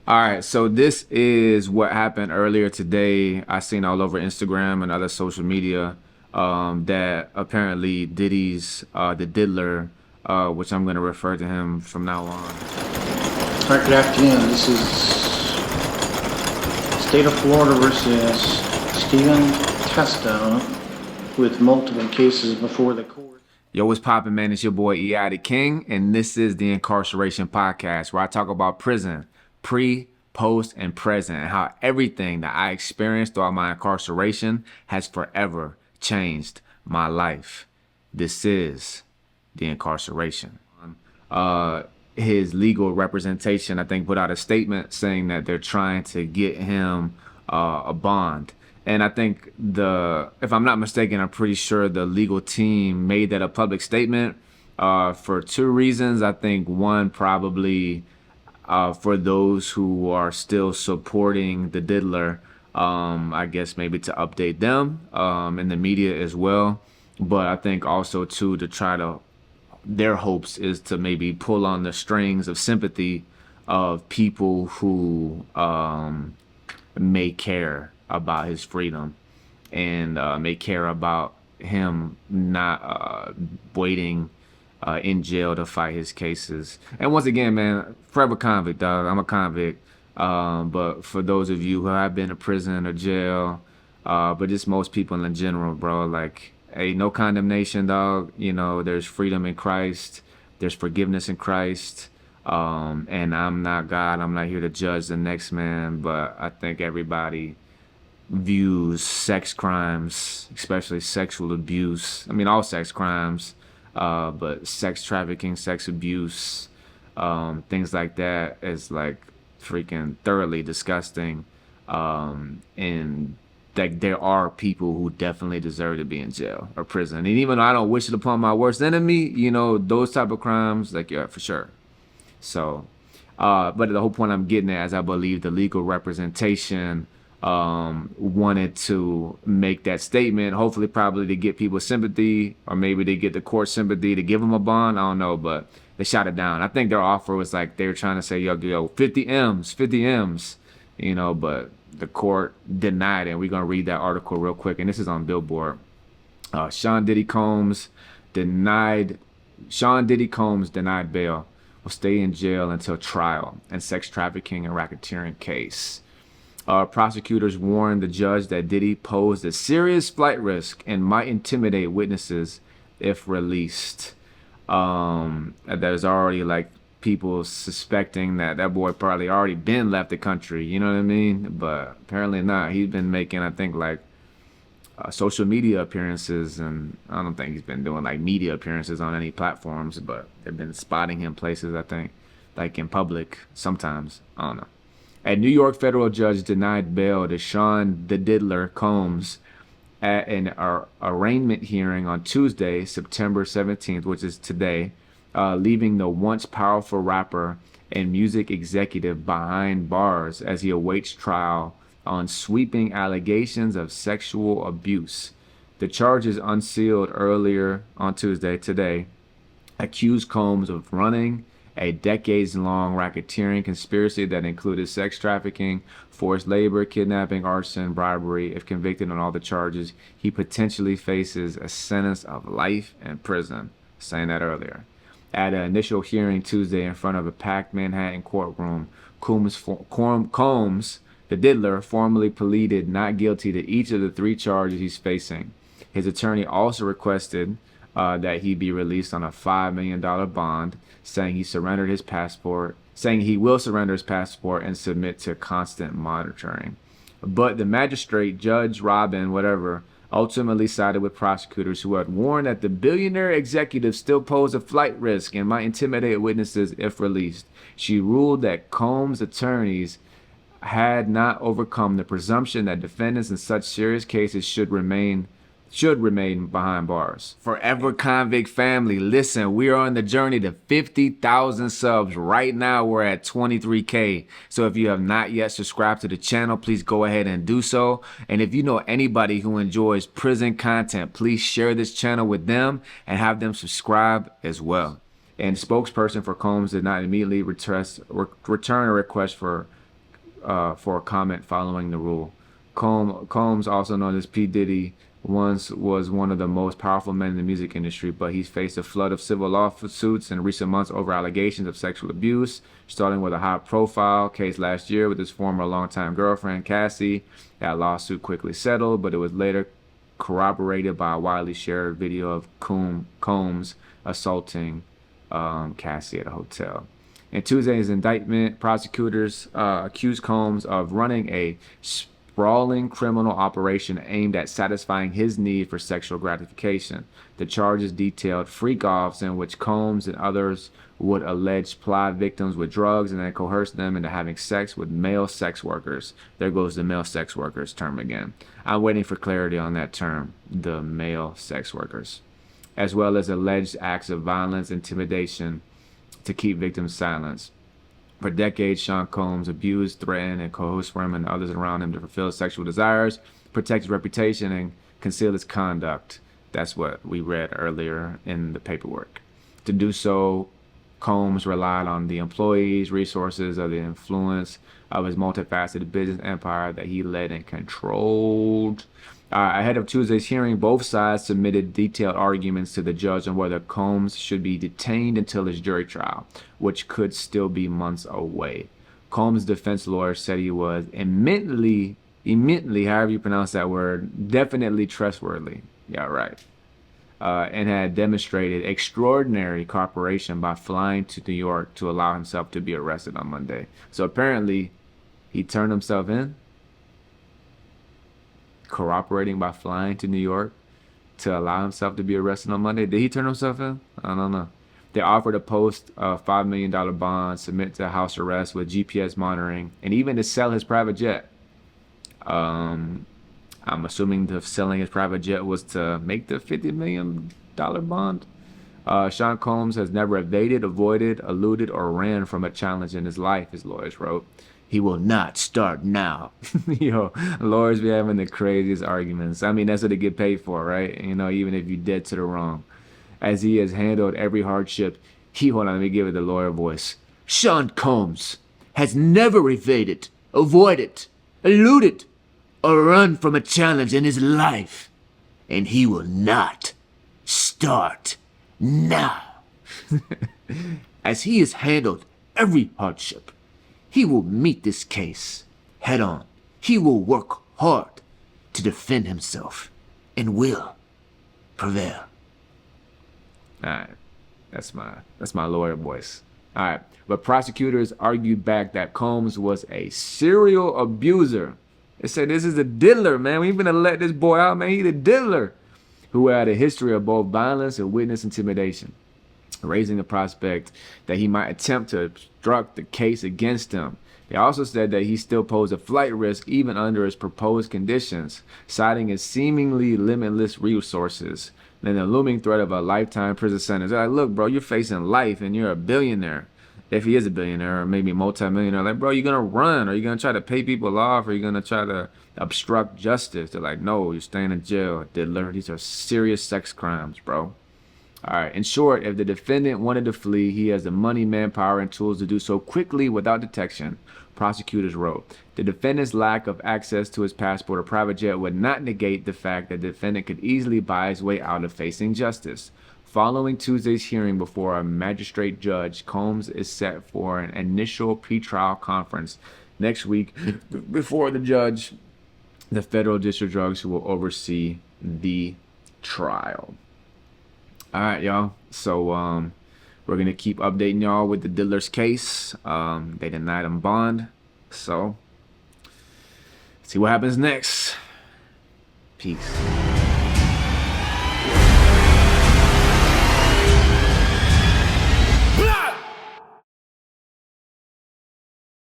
All right, so this is what happened earlier today. I seen all over Instagram and other social media that apparently Diddy's the Diddler, which I'm going to refer to him from now on. All right, good afternoon. This is State of Florida versus Stephen Testa with multiple cases before the court. Yo, what's poppin', man? It's your boy E.I. the King, and this is the Incarceration Podcast, where I talk about prison, pre, post, and present, and how everything that I experienced throughout my incarceration has forever changed my life. This is the Incarceration. His legal representation, I think, put out a statement saying that they're trying to get him a bond. And I think if I'm not mistaken, I'm pretty sure the legal team made that a public statement for two reasons. I think one, probably for those who are still supporting the diddler, I guess maybe to update them in the media as well. But I think also too to try to their hopes is to maybe pull on the strings of sympathy of people who may care about his freedom and may care about him not waiting in jail to fight his cases. And once again, man, forever convict, dog. I'm a convict. But for those of you who have been to prison or jail, but just most people in general, bro, like, hey, no condemnation, dog. You know, there's freedom in Christ. There's forgiveness in Christ. And I'm not God. I'm not here to judge the next man. But I think everybody views sex crimes, especially sexual abuse. I mean, all sex crimes, but sex trafficking, sex abuse, things like that is like freaking thoroughly disgusting. And like there are people who definitely deserve to be in jail or prison. And even though I don't wish it upon my worst enemy, you know, those type of crimes, like, yeah, for sure. So, but the whole point I'm getting at is I believe the legal representation wanted to make that statement, hopefully probably to get people sympathy, or maybe they get the court sympathy to give them a bond. I don't know, but they shot it down. I think their offer was like they were trying to say, yo, 50 M's, 50 M's, you know, but the court denied it. And we're going to read that article real quick. And this is on Billboard. Sean Diddy Combs denied bail, will stay in jail until trial in sex trafficking and racketeering case. Prosecutors warned the judge that Diddy posed a serious flight risk and might intimidate witnesses if released. There's already like people suspecting that boy probably already been left the country, you know what I mean? But apparently not. He's been making, I think, like social media appearances, and I don't think he's been doing like media appearances on any platforms, but they've been spotting him places, I think, like in public sometimes. I don't know. A New York federal judge denied bail to Sean the Diddler Combs at an arraignment hearing on Tuesday, September 17th, which is today, leaving the once powerful rapper and music executive behind bars as he awaits trial on sweeping allegations of sexual abuse. The charges unsealed earlier on Tuesday, today, accused Combs of running a decades-long racketeering conspiracy that included sex trafficking, forced labor, kidnapping, arson, bribery. If convicted on all the charges, he potentially faces a sentence of life in prison. Saying that earlier. At an initial hearing Tuesday in front of a packed Manhattan courtroom, Combs, the diddler, formally pleaded not guilty to each of the three charges he's facing. His attorney also requested that he be released on a $5 million bond, saying he will surrender his passport and submit to constant monitoring. But the magistrate, Judge Robin, whatever, ultimately sided with prosecutors who had warned that the billionaire executive still posed a flight risk and might intimidate witnesses if released. She ruled that Combs' attorneys had not overcome the presumption that defendants in such serious cases should remain behind bars. Forever Convict family, listen, we are on the journey to 50,000 subs. Right now, we're at 23K. So if you have not yet subscribed to the channel, please go ahead and do so. And if you know anybody who enjoys prison content, please share this channel with them and have them subscribe as well. And spokesperson for Combs did not immediately return a request for for a comment following the rule. Combs, also known as P. Diddy, once was one of the most powerful men in the music industry, but he's faced a flood of civil lawsuits in recent months over allegations of sexual abuse, starting with a high-profile case last year with his former longtime girlfriend, Cassie. That lawsuit quickly settled, but it was later corroborated by a widely shared video of Combs assaulting Cassie at a hotel. In Tuesday's indictment, prosecutors accused Combs of running a sprawling criminal operation aimed at satisfying his need for sexual gratification. The charges detailed freak-offs in which Combs and others would allege ply victims with drugs and then coerce them into having sex with male sex workers. There goes the male sex workers term again. I'm waiting for clarity on that term, the male sex workers, as well as alleged acts of violence, intimidation to keep victims silent. For decades, Sean Combs abused, threatened, and coerced women and others around him to fulfill sexual desires, protect his reputation, and conceal his conduct. That's what we read earlier in the paperwork. To do so, Combs relied on the employees, resources, of the influence of his multifaceted business empire that he led and controlled. Ahead of Tuesday's hearing, both sides submitted detailed arguments to the judge on whether Combs should be detained until his jury trial, which could still be months away. Combs' defense lawyer said he was eminently, however you pronounce that word, definitely trustworthy. Yeah, right. And had demonstrated extraordinary cooperation by flying to New York to allow himself to be arrested on Monday. So apparently, he turned himself in, cooperating by flying to New York to allow himself to be arrested on Monday. Did he turn himself in? I don't know. They offered to post a $5 million bond, submit to house arrest with GPS monitoring, and even to sell his private jet. I'm assuming the selling his private jet was to make the $50 million bond. Sean Combs has never evaded, avoided, eluded, or ran from a challenge in his life, his lawyers wrote. He will not start now. Yo, lawyers be having the craziest arguments. I mean, that's what they get paid for, right? You know, even if you're dead to the wrong. As he has handled every hardship, hold on, let me give it the lawyer voice. Sean Combs has never evaded, avoided, eluded, or run from a challenge in his life. And he will not start now. As he has handled every hardship, he will meet this case head on. He will work hard to defend himself and will prevail. All right, that's my lawyer voice. All right, but prosecutors argued back that Combs was a serial abuser. They said this is a diddler, man. We ain't gonna let this boy out, man. He's a diddler who had a history of both violence and witness intimidation, raising the prospect that he might attempt to obstruct the case against him. They also said that he still posed a flight risk even under his proposed conditions, citing his seemingly limitless resources and the looming threat of a lifetime prison sentence. They're like, look, bro, you're facing life and you're a billionaire. If he is a billionaire or maybe multi-millionaire, like, bro, you're going to run? Are you going to try to pay people off? Or are you going to try to obstruct justice? They're like, no, you're staying in jail. Diddler. These are serious sex crimes, bro. All right. In short, if the defendant wanted to flee, he has the money, manpower, and tools to do so quickly without detection, prosecutors wrote. The defendant's lack of access to his passport or private jet would not negate the fact that the defendant could easily buy his way out of facing justice. Following Tuesday's hearing before a magistrate judge, Combs is set for an initial pretrial conference next week before the judge, the federal district judge who will oversee the trial. All right, y'all. So we're going to keep updating y'all with the diddler's case. They denied him bond. So see what happens next. Peace.